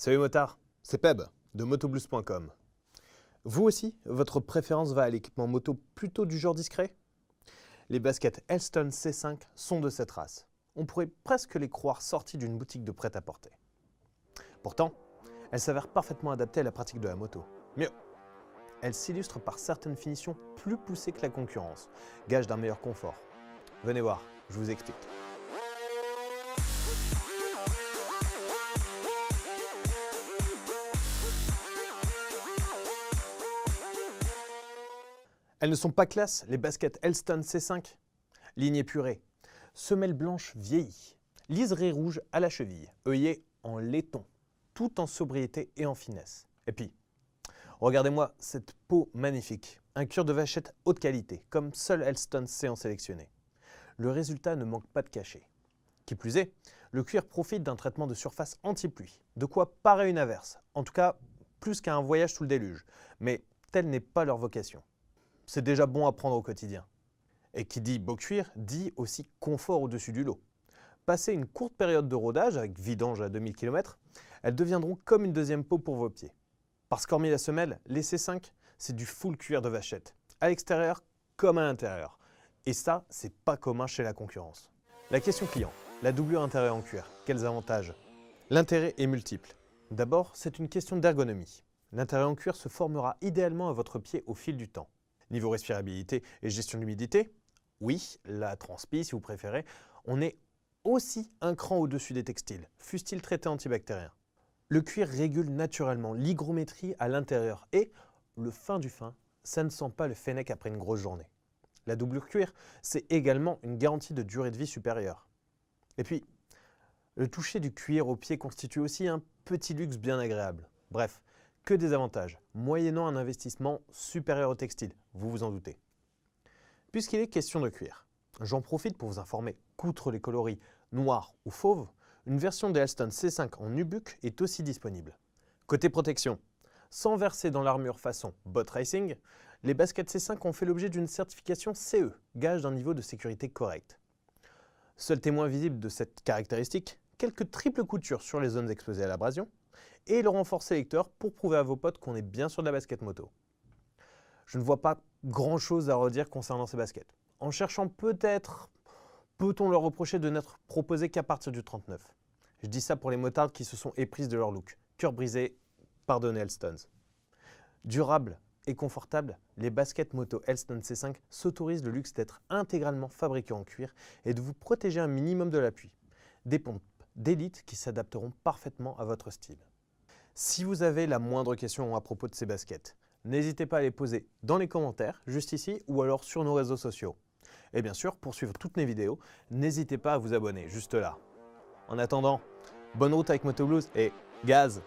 Salut motard, c'est Peb de motoblues.com. Vous aussi, votre préférence va à l'équipement moto plutôt du genre discret? Les baskets Elston C5 sont de cette race. On pourrait presque les croire sorties d'une boutique de prêt-à-porter. Pourtant, elles s'avèrent parfaitement adaptées à la pratique de la moto. Mieux, elles s'illustrent par certaines finitions plus poussées que la concurrence, gage d'un meilleur confort. Venez voir, je vous explique. Elles ne sont pas classe, les baskets Elston C5. Ligne épurée, semelle blanche vieillie, liseré rouge à la cheville, œillet en laiton, tout en sobriété et en finesse. Et puis, regardez-moi cette peau magnifique, un cuir de vachette haute qualité, comme seul Elston sait en sélectionner. Le résultat ne manque pas de cachet. Qui plus est, le cuir profite d'un traitement de surface anti-pluie, de quoi parer une averse, en tout cas plus qu'à un voyage sous le déluge, mais telle n'est pas leur vocation. C'est déjà bon à prendre au quotidien. Et qui dit beau cuir, dit aussi confort au-dessus du lot. Passé une courte période de rodage, avec vidange à 2000 km, elles deviendront comme une deuxième peau pour vos pieds. Parce qu'hormis la semelle, les C5, c'est du full cuir de vachette, à l'extérieur comme à l'intérieur. Et ça, c'est pas commun chez la concurrence. La question client, la doublure intérieure en cuir, quels avantages? L'intérêt est multiple. D'abord, c'est une question d'ergonomie. L'intérieur en cuir se formera idéalement à votre pied au fil du temps. Niveau respirabilité et gestion de l'humidité, oui, la transpi si vous préférez, on est aussi un cran au-dessus des textiles, fussent-ils traités antibactériens. Le cuir régule naturellement l'hygrométrie à l'intérieur et, le fin du fin, ça ne sent pas le fennec après une grosse journée. La doublure cuir, c'est également une garantie de durée de vie supérieure. Et puis, le toucher du cuir au pied constitue aussi un petit luxe bien agréable. Bref, que des avantages, moyennant un investissement supérieur au textile, vous vous en doutez. Puisqu'il est question de cuir, j'en profite pour vous informer qu'outre les coloris noir ou fauve, une version de Elston C5 en nubuck est aussi disponible. Côté protection, sans verser dans l'armure façon Bot Racing, les baskets C5 ont fait l'objet d'une certification CE, gage d'un niveau de sécurité correct. Seul témoin visible de cette caractéristique, quelques triples coutures sur les zones exposées à l'abrasion, et le renfort sélecteur pour prouver à vos potes qu'on est bien sur de la basket moto. Je ne vois pas grand chose à redire concernant ces baskets. En cherchant peut-être, peut-on leur reprocher de n'être proposées qu'à partir du 39. Je dis ça pour les motards qui se sont éprises de leur look. Cœur brisé, pardonnez Elstons. Durable et confortable, les baskets moto Elston C5 s'autorisent le luxe d'être intégralement fabriquées en cuir et de vous protéger un minimum de l'appui. Des pompes d'élite qui s'adapteront parfaitement à votre style. Si vous avez la moindre question à propos de ces baskets, n'hésitez pas à les poser dans les commentaires, juste ici, ou alors sur nos réseaux sociaux. Et bien sûr, pour suivre toutes mes vidéos, n'hésitez pas à vous abonner, juste là. En attendant, bonne route avec Motoblues et gaz!